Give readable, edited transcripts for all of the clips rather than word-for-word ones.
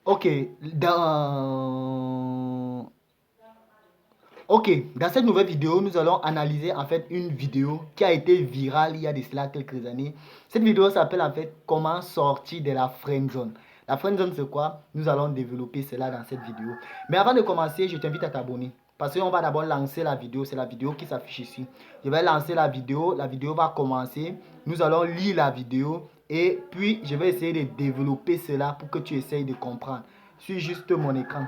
Ok, dans... Ok, dans cette nouvelle vidéo, nous allons analyser en fait une vidéo qui a été virale il y a de cela quelques années. Cette vidéo s'appelle en fait comment sortir de la friend zone. La friend zone c'est quoi? Nous allons développer cela dans cette vidéo. Mais avant de commencer, je t'invite à t'abonner. Parce qu'on va d'abord lancer la vidéo, c'est la vidéo qui s'affiche ici. Je vais lancer la vidéo va commencer. Nous allons lire la vidéo et puis je vais essayer de développer cela pour que tu essayes de comprendre. Suis juste mon écran.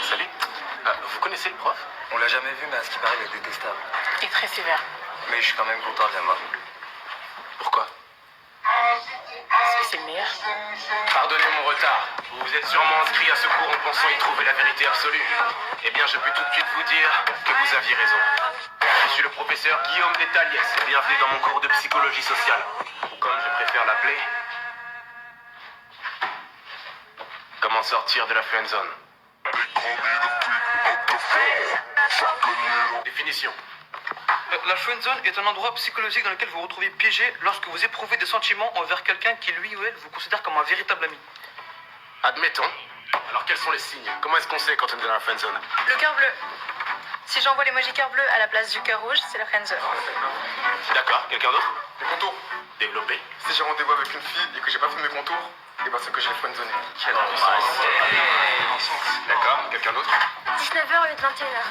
Salut. Vous connaissez le prof? On l'a jamais vu, mais à ce qui paraît, il est détestable. Et très sévère. Mais je suis quand même content de l'avoir vu. Pourquoi? Parce que c'est le meilleur. Pardonnez mon retard. Vous vous êtes sûrement inscrit à ce cours en pensant y trouver la vérité absolue. Eh bien, je peux tout de suite vous dire que vous aviez raison. Je suis le professeur Guillaume Détaliès. Bienvenue dans mon cours de psychologie sociale. Ou comme je préfère l'appeler, comment sortir de la friend zone. Définition. La friend zone est un endroit psychologique dans lequel vous vous retrouvez piégé lorsque vous éprouvez des sentiments envers quelqu'un qui lui ou elle vous considère comme un véritable ami. Admettons. Alors quels sont les signes? Comment est-ce qu'on sait quand on est dans la friend zone? Le cœur bleu. Si j'envoie l'emoji cœur bleu à la place du cœur rouge, c'est la friendzone. D'accord. Quelqu'un d'autre? Les contours. Développé. Si j'ai rendez-vous avec une fille et que j'ai pas fait mes contours, et ben c'est que j'ai friendzoné. Quelle D'accord. Quelqu'un d'autre? 19h au lieu de 21h.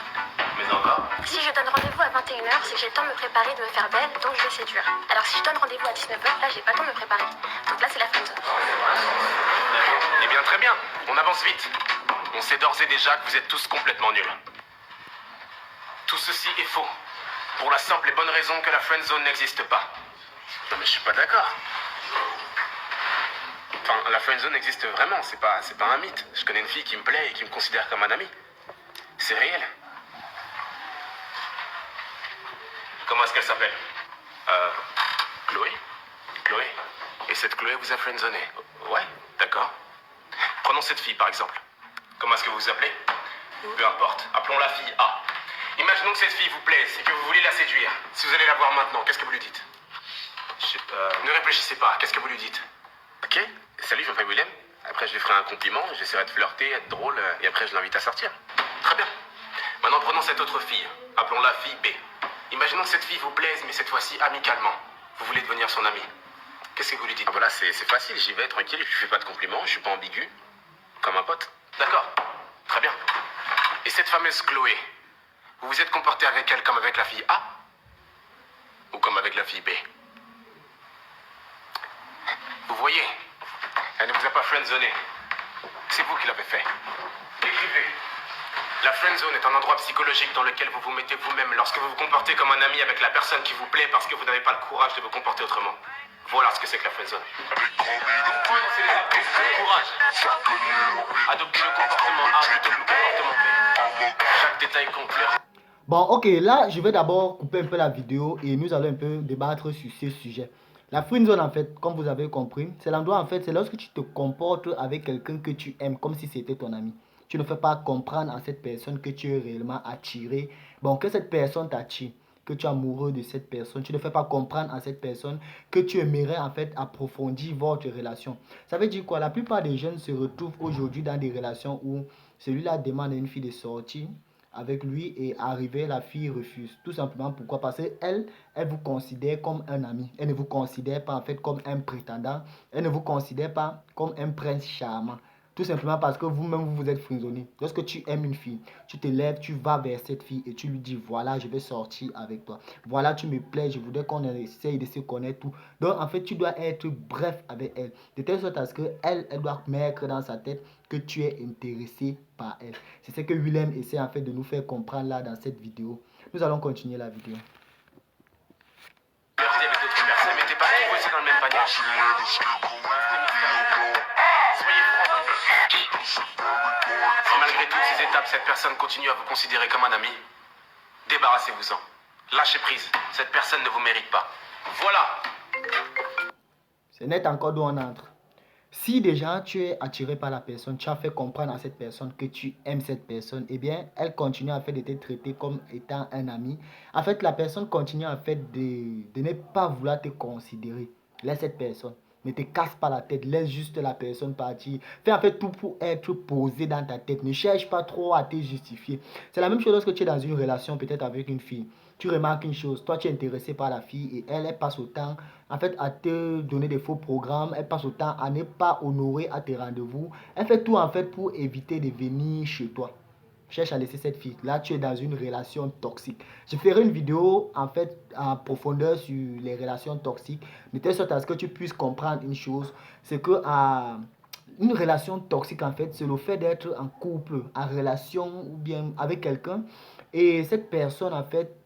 Mais encore. Si je donne rendez-vous à 21h, c'est que j'ai le temps de me préparer, de me faire belle, donc je vais séduire. Alors si je donne rendez-vous à 19h, là j'ai pas le temps de me préparer. Donc là c'est la friendzone. Eh bien, très bien. On avance vite. On sait d'ores et déjà que vous êtes tous complètement nuls. Tout ceci est faux. Pour la simple et bonne raison que la friend zone n'existe pas. Non mais je suis pas d'accord. Enfin, la friend zone existe vraiment, c'est pas un mythe. Je connais une fille qui me plaît et qui me considère comme un ami. C'est réel. Comment est-ce qu'elle s'appelle? Chloé? Chloé? Et cette Chloé vous a friendzoné? Ouais, d'accord. Prenons cette fille par exemple. Comment est-ce que vous vous appelez? Peu importe, appelons la fille A. Imaginons que cette fille vous plaise et que vous voulez la séduire. Si vous allez la voir maintenant, qu'est-ce que vous lui dites? Ne réfléchissez pas, qu'est-ce que vous lui dites? Ok, salut, je m'appelle Willem. Après, je lui ferai un compliment, j'essaierai de flirter, être drôle, et après, je l'invite à sortir. Très bien. Maintenant, prenons cette autre fille. Appelons-la fille B. Imaginons que cette fille vous plaise, mais cette fois-ci amicalement. Vous voulez devenir son ami. Qu'est-ce que vous lui dites? Voilà, c'est facile, j'y vais tranquille, je lui fais pas de compliments, je suis pas ambigu. Comme un pote. D'accord. Très bien. Et cette fameuse Chloé, vous vous êtes comporté avec elle comme avec la fille A? Ou comme avec la fille B? Vous voyez, elle ne vous a pas friendzoné. C'est vous qui l'avez fait. Écrivez. La friendzone est un endroit psychologique dans lequel vous vous mettez vous-même lorsque vous vous comportez comme un ami avec la personne qui vous plaît parce que vous n'avez pas le courage de vous comporter autrement. Voilà ce que c'est que la friendzone. Courage. Adoptez le comportement A plutôt que le comportement B. Chaque détail compte. Bon, ok, là, je vais d'abord couper un peu la vidéo et nous allons un peu débattre sur ce sujet. La friend zone, en fait, comme vous avez compris, c'est l'endroit, en fait, c'est lorsque tu te comportes avec quelqu'un que tu aimes comme si c'était ton ami. Tu ne fais pas comprendre à cette personne que tu es réellement attiré. Bon, que cette personne t'attire, que tu es amoureux de cette personne. Tu ne fais pas comprendre à cette personne que tu aimerais, en fait, approfondir votre relation. Ça veut dire quoi? La plupart des jeunes se retrouvent aujourd'hui dans des relations où celui-là demande à une fille de sortir avec lui et arrivé, la fille refuse. Tout simplement pourquoi? Parce qu'elle, elle vous considère comme un ami. Elle ne vous considère pas en fait comme un prétendant. Elle ne vous considère pas comme un prince charmant. Tout simplement parce que vous-même, vous vous êtes frisonné. Lorsque tu aimes une fille, tu te lèves, tu vas vers cette fille et tu lui dis, voilà, je vais sortir avec toi. Voilà, tu me plais, je voudrais qu'on essaye de se connaître, tout. Donc, en fait, tu dois être bref avec elle. De telle sorte à ce qu'elle, elle doit mettre dans sa tête que tu es intéressé par elle. C'est ce que Willem essaie en fait de nous faire comprendre là dans cette vidéo. Nous allons continuer la vidéo. Avec d'autres personnes, mettez pas tous vos œufs dans le même panier. Soyez francs. Si malgré toutes ces étapes, cette personne continue à vous considérer comme un ami, débarrassez-vous-en. Lâchez prise. Cette personne ne vous mérite pas. Voilà. C'est net encore d'où on entre. Si déjà tu es attiré par la personne, tu as fait comprendre à cette personne que tu aimes cette personne, eh bien, elle continue en fait de te traiter comme étant un ami. En fait, la personne continue en fait de ne pas vouloir te considérer. Laisse cette personne. Ne te casse pas la tête, laisse juste la personne partir. Fais en fait tout pour être posé dans ta tête. Ne cherche pas trop à te justifier. C'est la même chose lorsque tu es dans une relation peut-être avec une fille. Tu remarques une chose, toi tu es intéressé par la fille et elle passe autant en fait à te donner des faux programmes, elle passe autant à ne pas honorer à tes rendez-vous. Elle fait tout en fait pour éviter de venir chez toi. Cherche à laisser cette fille. Là, tu es dans une relation toxique. Je ferai une vidéo en fait en profondeur sur les relations toxiques, de telle sorte à ce que tu puisses comprendre une chose, c'est que une relation toxique en fait, c'est le fait d'être en couple, en relation ou bien avec quelqu'un et cette personne en fait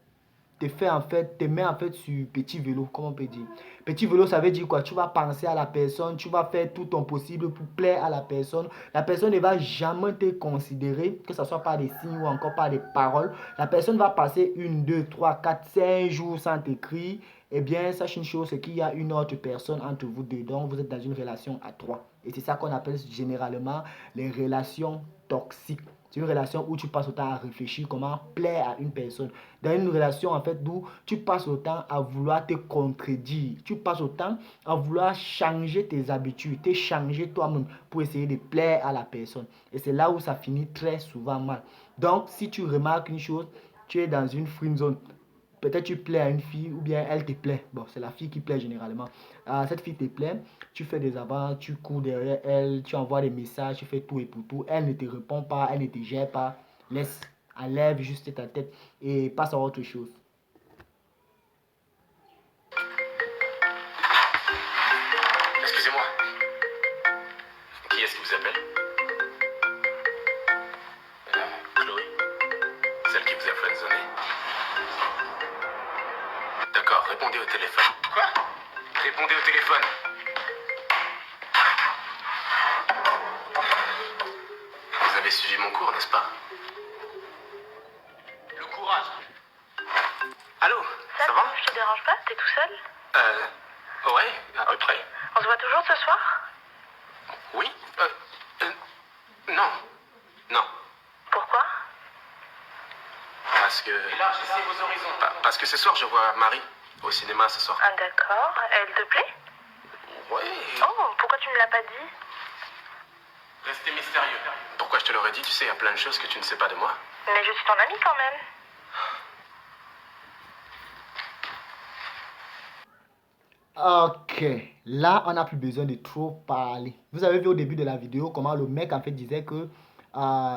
te met en fait sur petit vélo, comme on peut dire. Petit vélo, ça veut dire quoi? Tu vas penser à la personne, tu vas faire tout ton possible pour plaire à la personne. La personne ne va jamais te considérer, que ce soit par des signes ou encore par des paroles. La personne va passer 1, 2, 3, 4, 5 jours sans t'écrire. Eh bien, sache une chose, c'est qu'il y a une autre personne entre vous deux. Donc, vous êtes dans une relation à trois. Et c'est ça qu'on appelle généralement les relations toxiques. C'est une relation où tu passes autant à réfléchir comment plaire à une personne. Dans une relation en fait où tu passes autant à vouloir te contredire. Tu passes autant à vouloir changer tes habitudes, te changer toi-même pour essayer de plaire à la personne. Et c'est là où ça finit très souvent mal. Donc si tu remarques une chose, tu es dans une friend zone. Peut-être tu plais à une fille ou bien elle te plaît. Bon, c'est la fille qui plaît généralement. Cette fille te plaît, tu fais des avances, tu cours derrière elle, tu envoies des messages, tu fais tout et pour tout. Elle ne te répond pas, elle ne te gère pas. Laisse, enlève juste ta tête et passe à autre chose. Excusez-moi. Qui est-ce qui vous appelle? Chloé? Celle qui vous a friendzoné? D'accord, répondez au téléphone. Quoi? Répondez au téléphone. Vous avez suivi mon cours, n'est-ce pas? Le courage. Allô? Ça va? Je te dérange pas? T'es tout seul? Ouais, à peu près. On se voit toujours ce soir? Oui? Non. Non. Pourquoi? Parce que... Élargissez vos horizons. Parce que ce soir, je vois Marie au cinéma ce soir. Ah d'accord. Elle te plaît? Ouais. Oh, pourquoi tu me l'as pas dit? Restez mystérieux. Pourquoi je te l'aurais dit? Tu sais, il y a plein de choses que tu ne sais pas de moi. Mais je suis ton amie quand même. Ok, là on n'a plus besoin de trop parler. Vous avez vu au début de la vidéo comment le mec en fait disait que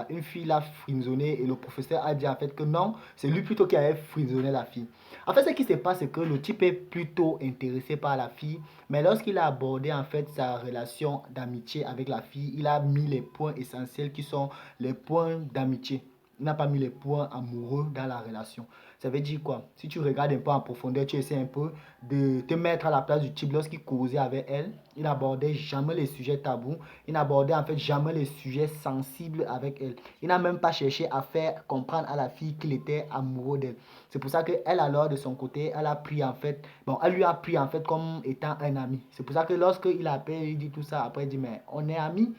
une fille l'a frisonné et le professeur a dit en fait que non, c'est lui plutôt qui avait frisonné la fille. En fait, ce qui se passe, c'est que le type est plutôt intéressé par la fille, mais lorsqu'il a abordé en fait sa relation d'amitié avec la fille, il a mis les points essentiels qui sont les points d'amitié. Il n'a pas mis les points amoureux dans la relation. Ça veut dire quoi? Si tu regardes un peu en profondeur, tu essaies un peu de te mettre à la place du type lorsqu'il causait avec elle. Il n'abordait jamais les sujets tabous. Il n'abordait en fait jamais les sujets sensibles avec elle. Il n'a même pas cherché à faire comprendre à la fille qu'il était amoureux d'elle. C'est pour ça qu'elle alors de son côté, elle a pris en fait, bon, elle lui a pris en fait comme étant un ami. C'est pour ça que lorsqu'il appelle, il dit tout ça, après il dit mais on est amis.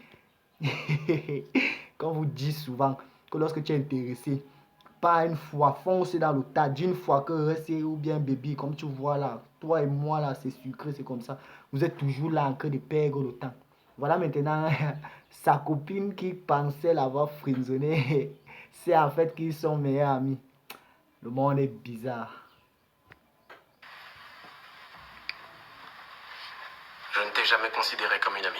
Comme vous dites souvent, que lorsque tu es intéressé, pas une fois, fonce dans le tas, d'une fois que rester ou bien bébé, comme tu vois là, toi et moi là, c'est sucré, c'est comme ça. Vous êtes toujours là en train de perdre le temps. Voilà maintenant sa copine qui pensait l'avoir frisonné, c'est en fait qu'ils sont meilleurs amis. Le monde est bizarre. Je ne t'ai jamais considéré comme une amie.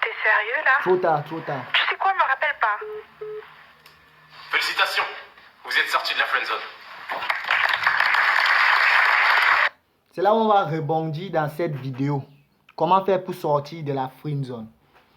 T'es sérieux là? Trop tard, trop tard. Tu sais quoi, me rappelle pas. Félicitations, vous êtes sorti de la friendzone. C'est là où on va rebondir dans cette vidéo. Comment faire pour sortir de la friendzone?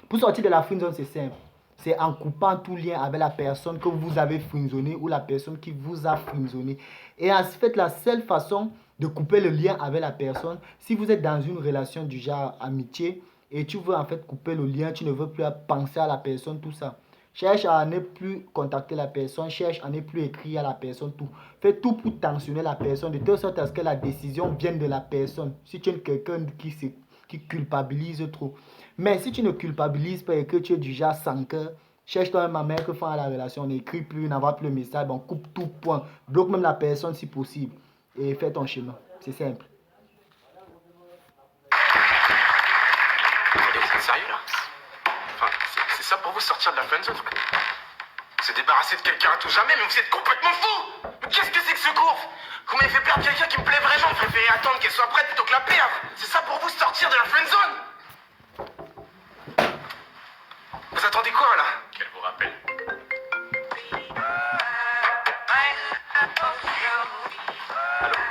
Pour sortir de la friendzone, c'est simple. C'est en coupant tout lien avec la personne que vous avez friendzonné ou la personne qui vous a friendzonné. Et en fait, la seule façon de couper le lien avec la personne, si vous êtes dans une relation du genre amitié et tu veux en fait couper le lien, tu ne veux plus penser à la personne, tout ça. Cherche à ne plus contacter la personne, cherche à ne plus écrire à la personne, tout. Fais tout pour tensionner la personne de telle sorte à ce que la décision vienne de la personne. Si tu es quelqu'un qui culpabilise trop, Mais si tu ne culpabilises pas et que tu es du genre sans cœur, cherche-toi un mec que faire la relation, n'écris plus, n'envoie plus le message, bon, coupe tout point, bloque même la personne si possible et fais ton chemin. C'est simple. Attendez, vous êtes sérieux là? Enfin, c'est ça pour vous sortir de la friendzone? Se débarrasser de quelqu'un à tout jamais, mais vous êtes complètement fou! Mais qu'est-ce que c'est que ce cours? Vous m'avez fait perdre quelqu'un qui me plaît vraiment, vous préférez attendre qu'elle soit prête plutôt que la perdre! C'est ça pour vous sortir de la friendzone? Vous attendez quoi là? Qu'elle vous rappelle.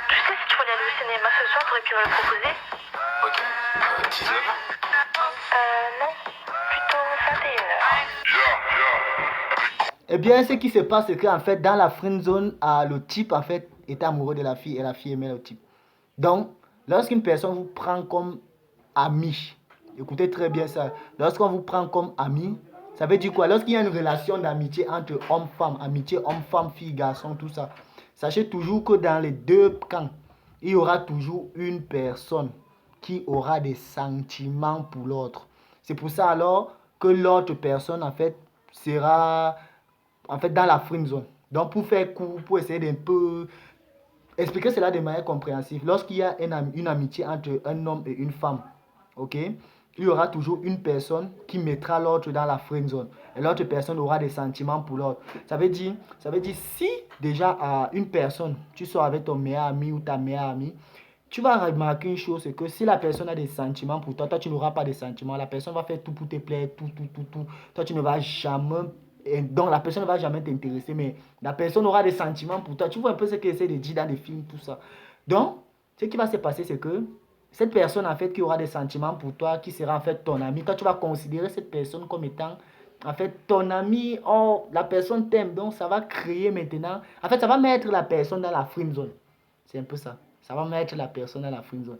Tu sais, si tu voulais aller au cinéma ce soir, t'aurais pu me le proposer. Ok. 19h? Non, plutôt 21h. Eh bien, ce qui se passe, c'est qu'en fait, dans la friend zone, le type, en fait, est amoureux de la fille et la fille aimait le type. Donc, lorsqu'une personne vous prend comme ami, écoutez très bien ça, lorsqu'on vous prend comme ami, ça veut dire quoi? Lorsqu'il y a une relation d'amitié entre homme-femme, amitié homme-femme, fille-garçon, tout ça, sachez toujours que dans les deux camps, il y aura toujours une personne qui aura des sentiments pour l'autre. C'est pour ça alors que l'autre personne, en fait, sera dans la friend zone. Donc, pour faire court, pour essayer d'un peu expliquer cela de manière compréhensive, lorsqu'il y a une amitié entre un homme et une femme, ok, il y aura toujours une personne qui mettra l'autre dans la friend zone. Et l'autre personne aura des sentiments pour l'autre. Ça veut dire si déjà une personne, tu sors avec ton meilleur ami ou ta meilleure amie, tu vas remarquer une chose, c'est que si la personne a des sentiments pour toi, toi tu n'auras pas de sentiments. La personne va faire tout pour te plaire, tout. Toi tu ne vas jamais, donc la personne ne va jamais t'intéresser, mais la personne aura des sentiments pour toi. Tu vois un peu ce qu'elle essaie de dire dans les films, tout ça. Donc, ce qui va se passer, c'est que cette personne, en fait, qui aura des sentiments pour toi, qui sera en fait ton ami, toi tu vas considérer cette personne comme étant en fait ton ami. Oh, la personne t'aime, donc ça va créer maintenant, en fait ça va mettre la personne dans la friend zone. C'est un peu ça. Ça va mettre la personne dans la friend zone.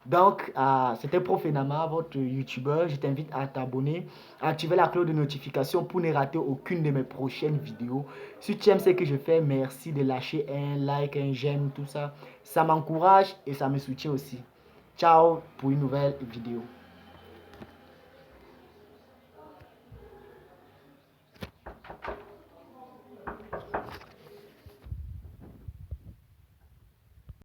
Donc, c'était Profenama, votre youtubeur. Je t'invite à t'abonner, à activer la cloche de notification pour ne rater aucune de mes prochaines vidéos. Si tu aimes ce que je fais, merci de lâcher un like, un j'aime, tout ça. Ça m'encourage et ça me soutient aussi. Ciao pour une nouvelle vidéo.